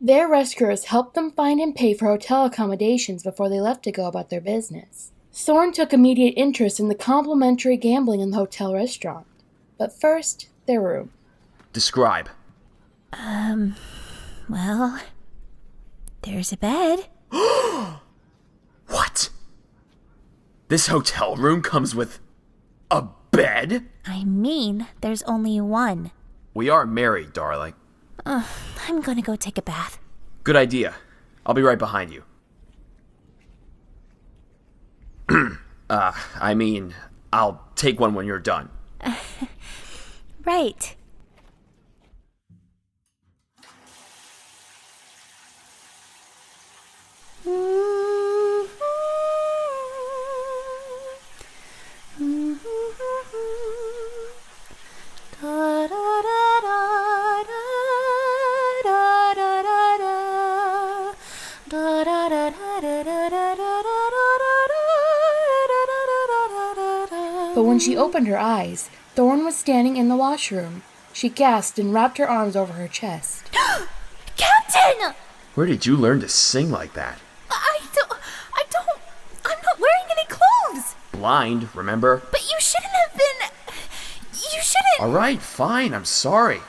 Their rescuers helped them find and pay for hotel accommodations before they left to go about their business. Thorne took immediate interest in the complimentary gambling in the hotel restaurant. But first, their room. Describe. Well, there's a bed. What? This hotel room comes with a bed? I mean, there's only one. We are married, darling. I'm gonna go take a bath. Good idea. I'll be right behind you. I'll take one when you're done. Right. But when she opened her eyes, Thorne was standing in the washroom. She gasped and wrapped her arms over her chest. Captain! Where did you learn to sing like that? I'm not wearing any clothes! Blind, remember? But you shouldn't have been... You shouldn't... All right, fine, I'm sorry.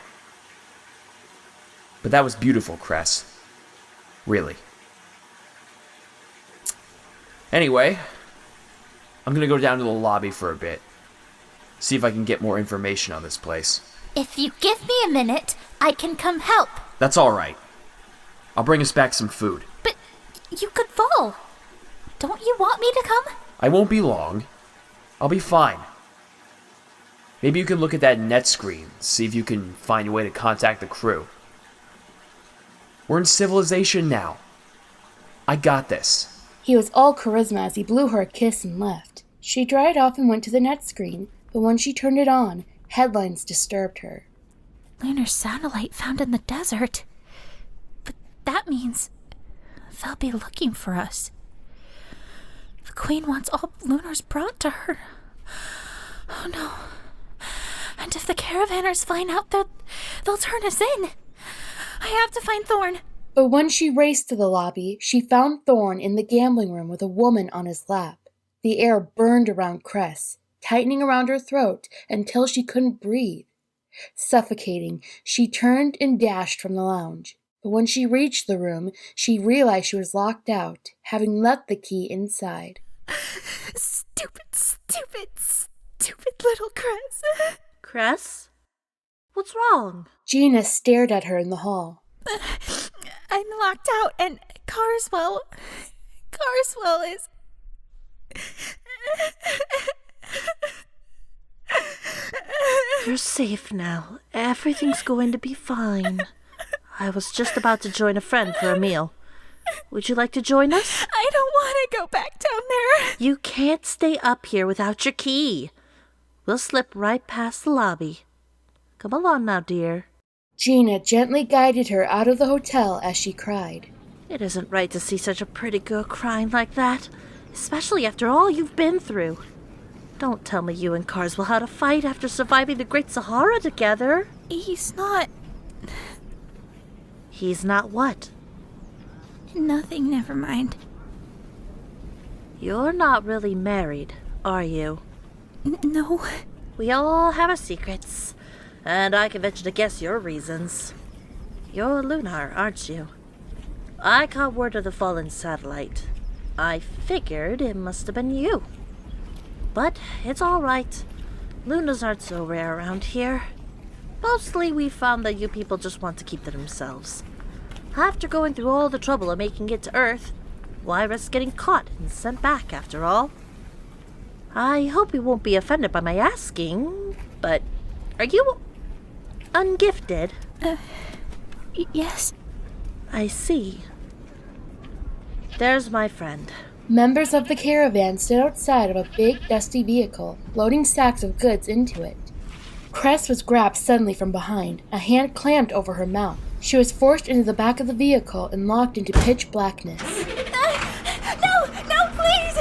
But that was beautiful, Cress. Really. Anyway, I'm gonna go down to the lobby for a bit. See if I can get more information on this place. If you give me a minute, I can come help. That's all right. I'll bring us back some food. But you could fall. Don't you want me to come? I won't be long. I'll be fine. Maybe you can look at that net screen, see if you can find a way to contact the crew. We're in civilization now. I got this. He was all charisma as he blew her a kiss and left. She dried off and went to the net screen, but when she turned it on, headlines disturbed her. Lunar satellite found in the desert. But that means they'll be looking for us. The Queen wants all lunars brought to her. Oh no. And if the caravanners find out, they'll turn us in. I have to find Thorne. But when she raced to the lobby, she found Thorne in the gambling room with a woman on his lap. The air burned around Cress, tightening around her throat until she couldn't breathe. Suffocating, she turned and dashed from the lounge. But when she reached the room, she realized she was locked out, having left the key inside. Stupid little Cress. Cress? What's wrong? Gina stared at her in the hall. I'm locked out, and Carswell is... You're safe now. Everything's going to be fine. I was just about to join a friend for a meal. Would you like to join us? I don't want to go back down there. You can't stay up here without your key. We'll slip right past the lobby. Come along now, dear. Gina gently guided her out of the hotel as she cried. It isn't right to see such a pretty girl crying like that, especially after all you've been through. Don't tell me you and Carswell had a fight after surviving the Great Sahara together. He's not... He's not what? Nothing, never mind. You're not really married, are you? No. We all have our secrets, and I can venture to guess your reasons. You're Lunar, aren't you? I caught word of the fallen satellite. I figured it must have been you. But it's all right. Lunars aren't so rare around here. Mostly we found that you people just want to keep to themselves. After going through all the trouble of making it to Earth, why risk getting caught and sent back after all? I hope you won't be offended by my asking, but are you ungifted? Yes. I see. There's my friend. Members of the caravan stood outside of a big, dusty vehicle, loading sacks of goods into it. Cress was grabbed suddenly from behind, a hand clamped over her mouth. She was forced into the back of the vehicle and locked into pitch blackness. No, please!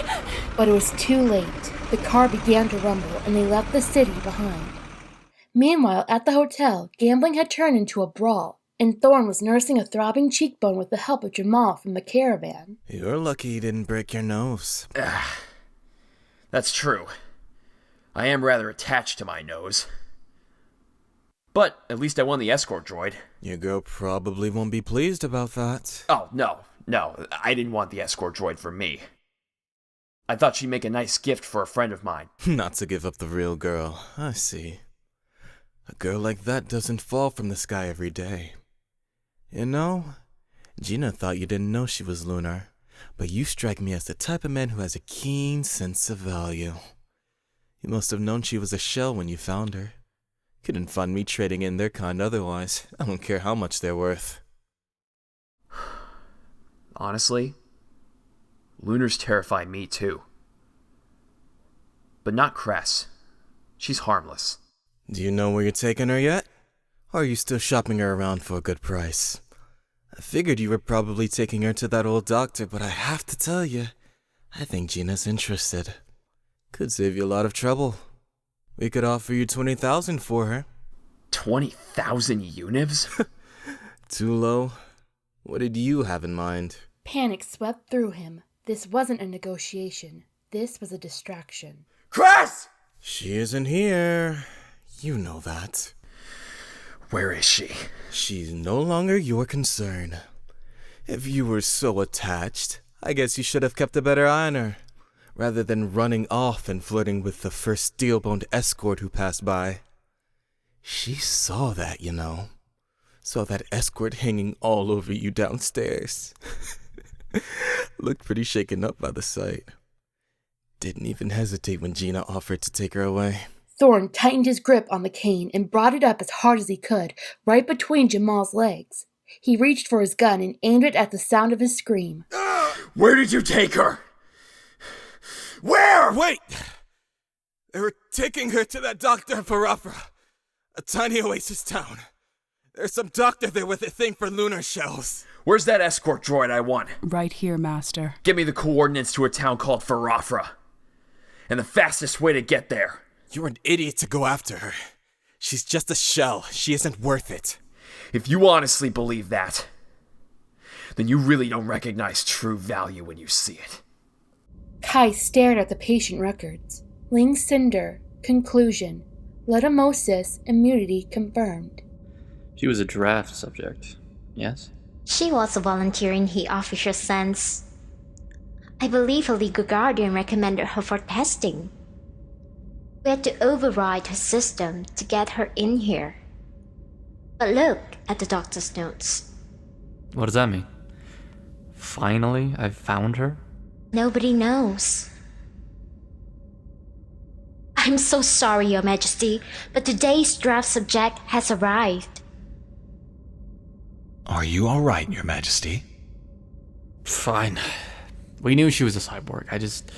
But it was too late. The car began to rumble, and they left the city behind. Meanwhile, at the hotel, gambling had turned into a brawl. and Thorne was nursing a throbbing cheekbone with the help of Jamal from the caravan. You're lucky you didn't break your nose. That's true. I am rather attached to my nose. But at least I won the escort droid. Your girl probably won't be pleased about that. Oh, no, I didn't want the escort droid for me. I thought she'd make a nice gift for a friend of mine. Not to give up the real girl, I see. A girl like that doesn't fall from the sky every day. You know, Gina thought you didn't know she was lunar, but you strike me as the type of man who has a keen sense of value. You must have known she was a shell when you found her. Couldn't find me trading in their kind otherwise. I don't care how much they're worth. Honestly, Lunars terrify me too. But not Cress. She's harmless. Do you know where you're taking her yet? Or are you still shopping her around for a good price? I figured you were probably taking her to that old doctor, but I have to tell you, I think Gina's interested. Could save you a lot of trouble. We could offer you 20,000 for her. 20,000 univs? Too low? What did you have in mind? Panic swept through him. This wasn't a negotiation. This was a distraction. Cress! She isn't here. You know that. Where is she? She's no longer your concern. If you were so attached, I guess you should have kept a better eye on her, rather than running off and flirting with the first steel-boned escort who passed by. She saw that, you know. Saw that escort hanging all over you downstairs. Looked pretty shaken up by the sight. Didn't even hesitate when Gina offered to take her away. Thorne tightened his grip on the cane and brought it up as hard as he could, right between Jamal's legs. He reached for his gun and aimed it at the sound of his scream. Where did you take her? Where? Wait! They were taking her to that doctor in Farafra, a tiny oasis town. There's some doctor there with a thing for lunar shells. Where's that escort droid I want? Right here, Master. Give me the coordinates to a town called Farafra. And the fastest way to get there. You're an idiot to go after her. She's just a shell. She isn't worth it. If you honestly believe that, then you really don't recognize true value when you see it. Kai stared at the patient records. Ling Cinder. Conclusion. Letomosis. Immunity confirmed. She was a draft subject, yes? She was a volunteer in the official sense. I believe a legal guardian recommended her for testing. We had to override her system to get her in here. But look at the doctor's notes. What does that mean? Finally, I've found her? Nobody knows. I'm so sorry, Your Majesty, but today's draft subject has arrived. Are you all right, Your Majesty? Fine. We knew she was a cyborg. I just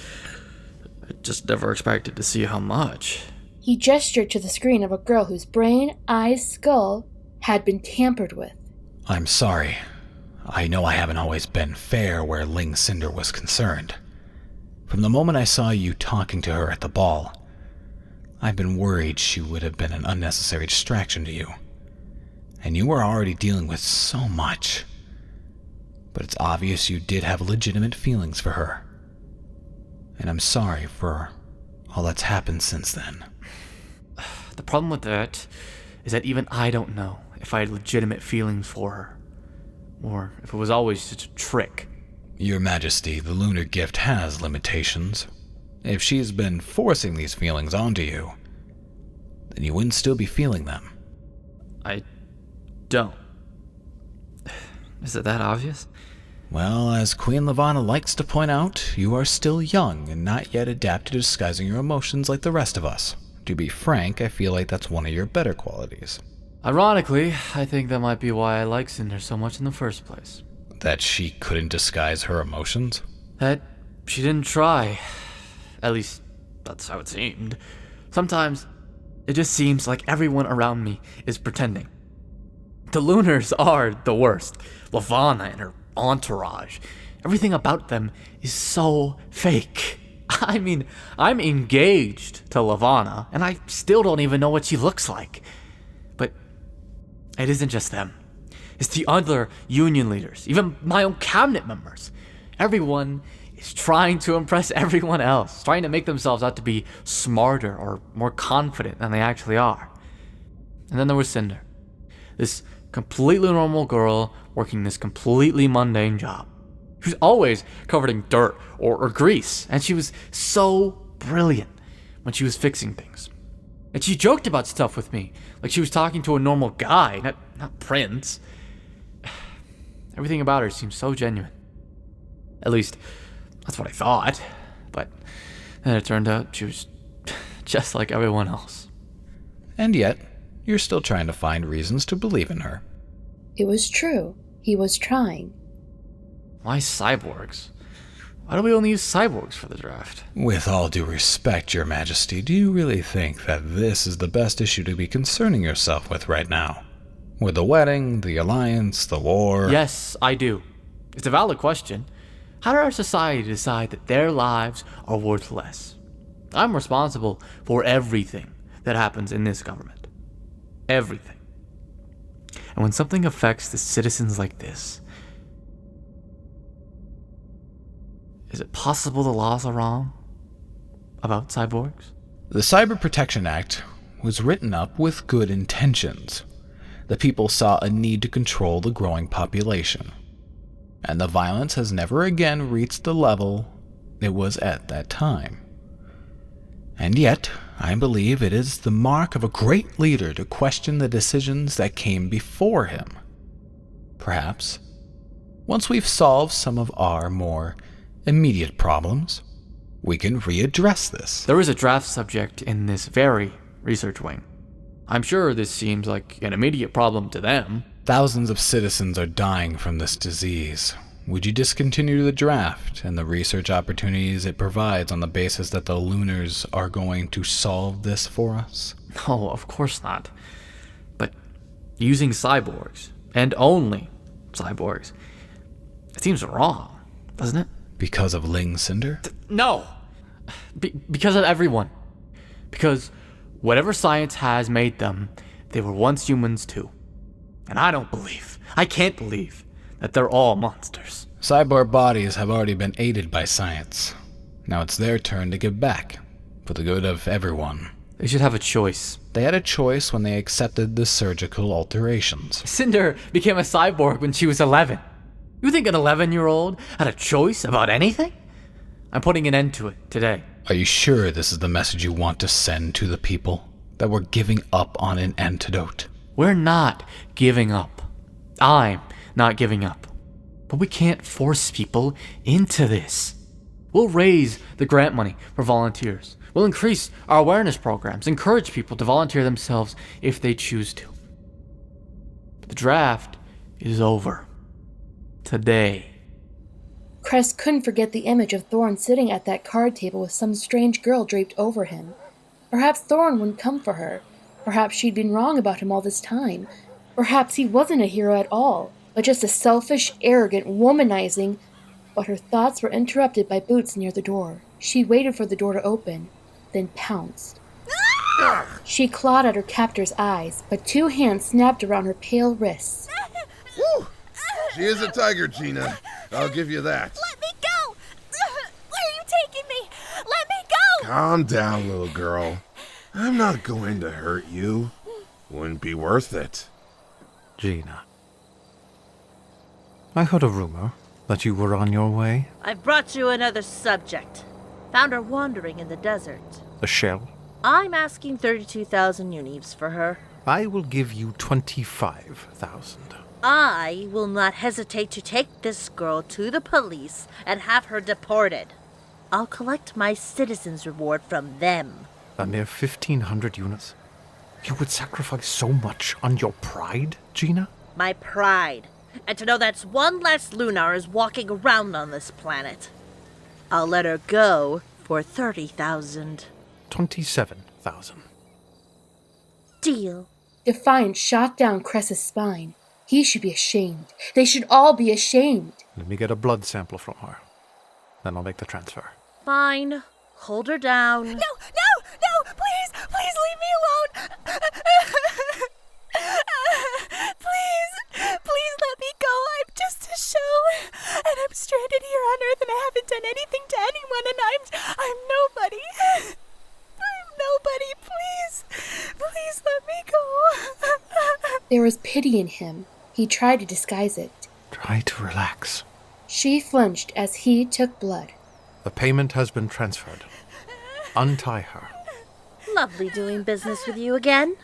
never expected to see how much. He gestured to the screen of a girl whose brain, eyes, skull had been tampered with. I'm sorry. I know I haven't always been fair where Ling Cinder was concerned. From the moment I saw you talking to her at the ball, I've been worried she would have been an unnecessary distraction to you. And you were already dealing with so much. But it's obvious you did have legitimate feelings for her. And I'm sorry for all that's happened since then. The problem with that is that even I don't know if I had legitimate feelings for her, or if it was always just a trick. Your Majesty, the lunar gift has limitations. If she's been forcing these feelings onto you, then you wouldn't still be feeling them. I don't. Is it that obvious? Well, as Queen Levana likes to point out, you are still young and not yet adapted to disguising your emotions like the rest of us. To be frank, I feel like that's one of your better qualities. Ironically, I think that might be why I like Cinder so much in the first place. That she couldn't disguise her emotions? That she didn't try. At least, that's how it seemed. Sometimes, it just seems like everyone around me is pretending. The Lunars are the worst. Levana and her entourage. Everything about them is so fake. I mean, I'm engaged to Levana, and I still don't even know what she looks like. But it isn't just them. It's the other union leaders, even my own cabinet members. Everyone is trying to impress everyone else, trying to make themselves out to be smarter or more confident than they actually are. And then there was Cinder, this completely normal girl working this completely mundane job. She was always covered in dirt or grease, and she was so brilliant when she was fixing things. And she joked about stuff with me, like she was talking to a normal guy, not Prince. Everything about her seemed so genuine. At least, that's what I thought. But then it turned out she was just like everyone else. And yet, you're still trying to find reasons to believe in her. It was true. He was trying. Why cyborgs? Why do we only use cyborgs for the draft? With all due respect, Your Majesty, do you really think that this is the best issue to be concerning yourself with right now? With the wedding, the alliance, the war? Yes, I do. It's a valid question. How did our society decide that their lives are worth less? I'm responsible for everything that happens in this government. Everything. And when something affects the citizens like this, is it possible the laws are wrong about cyborgs? The Cyber Protection Act was written up with good intentions. The people saw a need to control the growing population, and the violence has never again reached the level it was at that time. And yet, I believe it is the mark of a great leader to question the decisions that came before him. Perhaps, once we've solved some of our more immediate problems, we can readdress this. There is a draft subject in this very research wing. I'm sure this seems like an immediate problem to them. Thousands of citizens are dying from this disease. Would you discontinue the draft and the research opportunities it provides on the basis that the Lunars are going to solve this for us? No, of course not. But using cyborgs, and only cyborgs, it seems wrong, doesn't it? Because of Ling Cinder? No! Because of everyone. Because whatever science has made them, they were once humans too. And I can't believe that they're all monsters. Cyborg bodies have already been aided by science. Now it's their turn to give back, for the good of everyone. They should have a choice. They had a choice when they accepted the surgical alterations. Cinder became a cyborg when she was 11. You think an 11-year-old had a choice about anything? I'm putting an end to it today. Are you sure this is the message you want to send to the people? That we're giving up on an antidote? We're not giving up. I'm not giving up. But we can't force people into this. We'll raise the grant money for volunteers. We'll increase our awareness programs, encourage people to volunteer themselves if they choose to. But the draft is over. Today. Cress couldn't forget the image of Thorne sitting at that card table with some strange girl draped over him. Perhaps Thorne wouldn't come for her. Perhaps she'd been wrong about him all this time. Perhaps he wasn't a hero at all, but just a selfish, arrogant, womanizing. But her thoughts were interrupted by boots near the door. She waited for the door to open, then pounced. She clawed at her captor's eyes, but two hands snapped around her pale wrists. Woo! She is a tiger, Gina. I'll give you that. Let me go! Where are you taking me? Let me go! Calm down, little girl. I'm not going to hurt you. Wouldn't be worth it. Gina, I heard a rumor that you were on your way. I've brought you another subject. Found her wandering in the desert. The shell? I'm asking 32,000 unives for her. I will give you 25,000. I will not hesitate to take this girl to the police and have her deported. I'll collect my citizen's reward from them. A mere 1,500 units? You would sacrifice so much on your pride, Gina? My pride. And to know that's one less Lunar is walking around on this planet. I'll let her go for 30,000. 27,000. Deal. Defiance shot down Cress's spine. He should be ashamed. They should all be ashamed. Let me get a blood sample from her. Then I'll make the transfer. Fine. Hold her down. No! Please leave me alone! Please There was pity in him. He tried to disguise it. Try to relax. She flinched as he took blood. The payment has been transferred. Untie her. Lovely doing business with you again.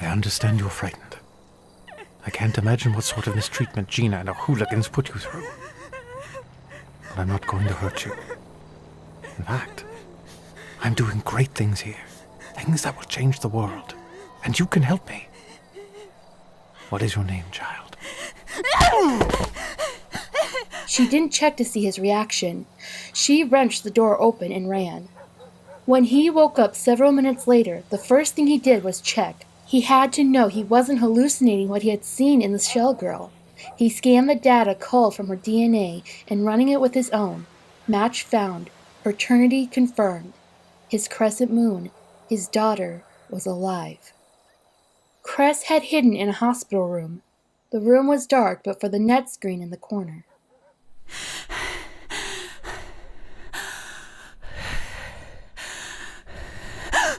I understand you're frightened. I can't imagine what sort of mistreatment Gina and her hooligans put you through. But I'm not going to hurt you. In fact, I'm doing great things here. Things that will change the world. And you can help me. What is your name, child? She didn't check to see his reaction. She wrenched the door open and ran. When he woke up several minutes later, the first thing he did was check. He had to know he wasn't hallucinating what he had seen in the shell girl. He scanned the data culled from her DNA and running it with his own. Match found. Paternity confirmed. His crescent moon, his daughter, was alive. Cress had hidden in a hospital room. The room was dark but for the net screen in the corner.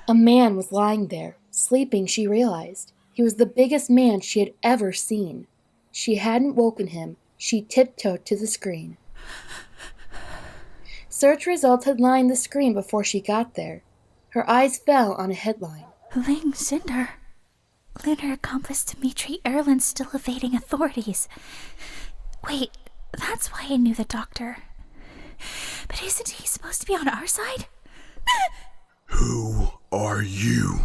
A man was lying there, sleeping, she realized. He was the biggest man she had ever seen. She hadn't woken him. She tiptoed to the screen. Search results had lined the screen before she got there. Her eyes fell on a headline. Ling Cinder. Lunar accomplice Dmitri Erlin's still evading authorities. Wait, that's why I knew the doctor. But isn't he supposed to be on our side? Who are you?